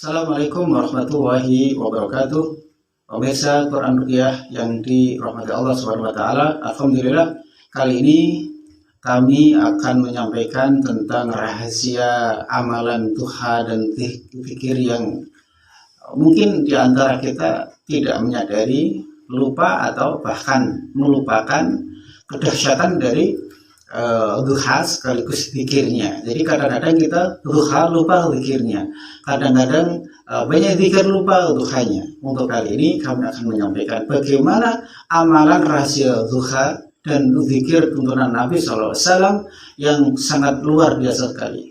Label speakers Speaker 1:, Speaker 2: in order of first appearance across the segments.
Speaker 1: Assalamualaikum warahmatullahi wabarakatuh. Pemirsa Quran Ruqyah yang dirahmati Allah Subhanahu wa taala. Alhamdulillah, kali ini kami akan menyampaikan tentang rahasia amalan duha dan zikir yang mungkin di antara kita tidak menyadari, lupa atau bahkan melupakan kedahsyatan dari duha sekaligus zikirnya. Jadi kadang-kadang kita duha lupa zikirnya, kadang-kadang banyak zikir lupa duhanya. Untuk kali ini kami akan menyampaikan bagaimana amalan rahasia duha dan zikir tuntunan Nabi SAW yang sangat luar biasa sekali.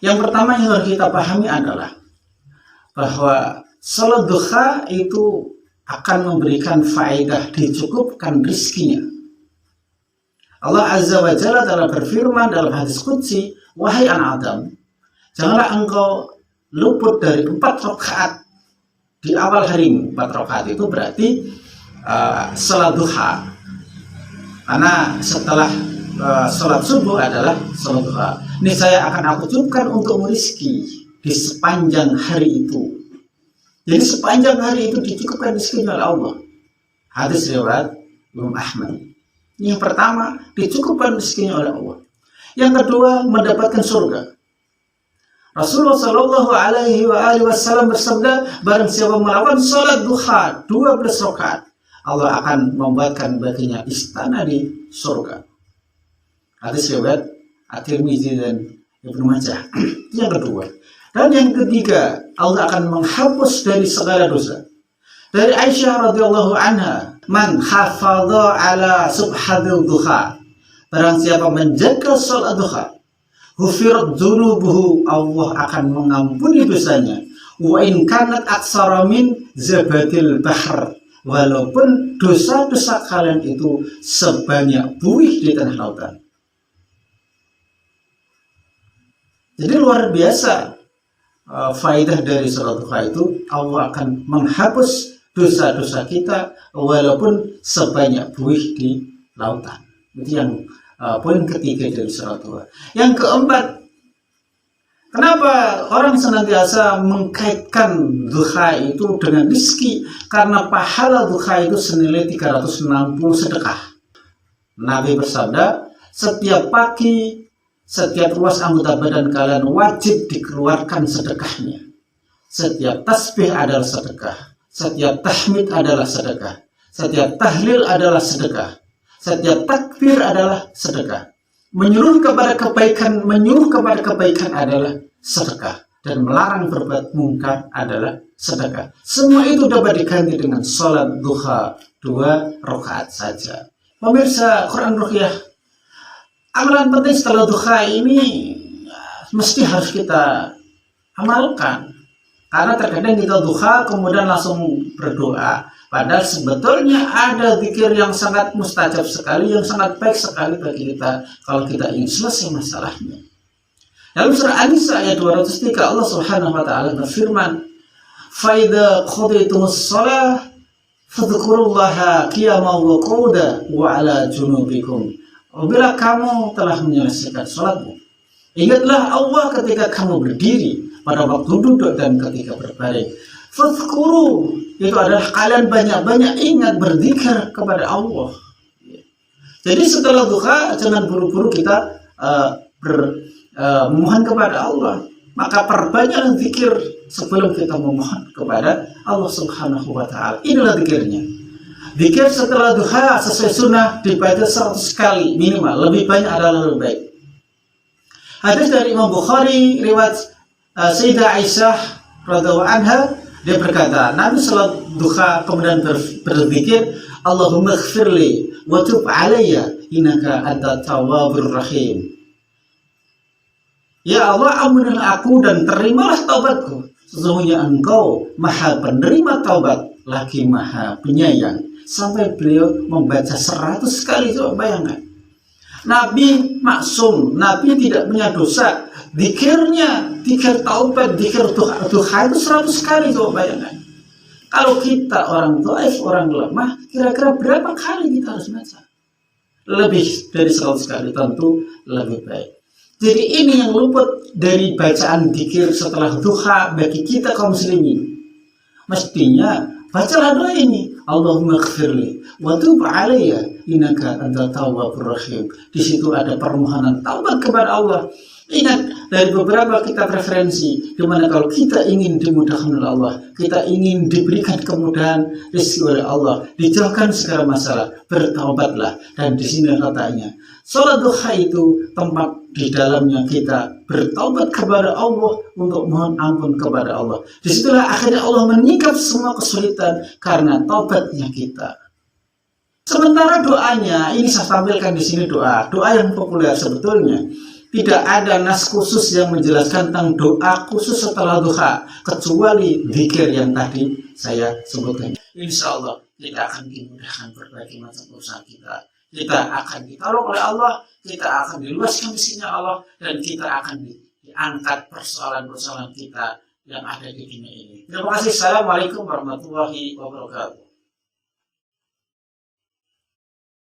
Speaker 1: Yang pertama yang harus kita pahami adalah bahwa salat duha itu akan memberikan faedah, dicukupkan rizkinya. Allah Azza wa Jalla telah berfirman dalam hadis qudsi, wahai anak Adam, janganlah engkau luput dari 4 rakaat di awal harimu. 4 rakaat itu berarti salat duha. Karena setelah salat subuh adalah salat duha. Ini saya akan aku cukupkan untuk rizki di sepanjang hari itu. Jadi sepanjang hari itu dicukupkan rizkinya oleh Allah. Hadis riwayat Imam Ahmad. Yang pertama, dicukupkan rezekinya oleh Allah. Yang kedua, mendapatkan surga. Rasulullah Shallallahu Alaihi Wasallam bersabda, barang siapa melakukan sholat duha 12 rakaat, Allah akan membuatkan baginya istana di surga. Hadis riwayat At-Tirmidzi dan Ibnu Majah. Yang kedua, dan yang ketiga, Allah akan menghapus dari segala dosa. Dari Aisyah radhiyallahu anha, man hafadha ala subhadil duha, barang siapa menjaga salat duha, ghufirat dzunubuhu, Allah akan mengampuni dosanya, wa in kanat aksara min zabadil bahr, walaupun dosa-dosa kalian itu sebanyak buih di tengah lautan. Jadi luar biasa faedah dari salat duha itu, Allah akan menghapus dosa-dosa kita walaupun sebanyak buih di lautan. Itu yang poin ketiga dari salat duha. Yang keempat, kenapa orang senantiasa mengkaitkan duha itu dengan rizki? Karena pahala duha itu senilai 360 sedekah. Nabi bersabda, setiap pagi, setiap ruas anggota badan kalian wajib dikeluarkan sedekahnya. Setiap tasbih adalah sedekah, setiap tahmid adalah sedekah, setiap tahlil adalah sedekah, setiap takbir adalah sedekah. Menyuruh kepada kebaikan adalah sedekah, dan melarang berbuat mungkar adalah sedekah. Semua itu dapat diganti dengan sholat duha 2 rakaat saja. Pemirsa Quran Ruqyah, amalan penting setelah duha ini mesti harus kita amalkan. Karena terkadang kita duha kemudian langsung berdoa, padahal sebetulnya ada zikir yang sangat mustajab sekali, yang sangat baik sekali bagi kita kalau kita ingin selesai masalahnya. Dalam surah An-Nisa ayat 203, Allah Subhanahu wa taala berfirman, fa idza qadaytumus shalah fadhkurullaha qiyaman wa qu'udan wa 'ala junubikum. Apabila kamu telah menyelesaikan salatmu, ingatlah Allah ketika kamu berdiri, pada waktu duduk dan ketika berbaring. Fadhkuru, itu adalah kalian banyak-banyak ingat berzikir kepada Allah. Jadi setelah duha jangan buru-buru kita memohon kepada Allah. Maka perbanyak zikir sebelum kita memohon kepada Allah Subhanahu wa taala. Inilah zikirnya. Zikir setelah duha sesuai sunnah dibaca 100 kali minimal, lebih banyak adalah lebih baik. Hadis dari Imam Bukhari riwayat Sayyidah Aisyah radhiyallahu anha, dia berkata, Nabi salat duha kemudian berzikir, Allahumma ighfirli wa tub alayya innaka antat tawwabur rahim. Ya Allah, ampunilah aku dan terimalah taubatku. Sesungguhnya Engkau Maha penerima taubat lagi Maha penyayang. Sampai beliau membaca 100 kali, coba bayangkan. Nabi maksum, Nabi tidak punya dosa. Zikirnya, zikir taubat, zikir duha itu 100 kali, coba bayangkan. Kalau kita orang dhaif, orang lemah, kira-kira berapa kali kita harus baca? Lebih dari 100 kali tentu lebih baik. Jadi ini yang luput dari bacaan dzikir setelah duha bagi kita kaum muslimin. Mestinya bacalah doa ini. Allahumma ighfirli wa tub alayya innaka antat tawwabur rahim. Di situ ada permohonan taubat kepada Allah. Ingat, dari beberapa kitab referensi, dimana kalau kita ingin dimudahkan oleh Allah, kita ingin diberikan kemudahan rezeki oleh Allah, dijauhkan segala masalah, bertaubatlah. Dan di sini katanya, sholat duha itu tempat di dalamnya kita bertaubat kepada Allah untuk mohon ampun kepada Allah. Disitulah akhirnya Allah menyingkap semua kesulitan karena taubatnya kita. Sementara doanya, ini saya tampilkan di sini doa yang populer sebetulnya. Tidak ada nas khusus yang menjelaskan tentang doa khusus setelah duha kecuali zikir yang tadi saya sebutkan. Insya Allah kita akan dimudahkan berbagai macam urusan kita. Kita akan ditolong oleh Allah, kita akan diluaskan rezekinya Allah, dan kita akan diangkat persoalan-persoalan kita yang ada di dunia ini. Terima kasih. Assalamualaikum warahmatullahi wabarakatuh.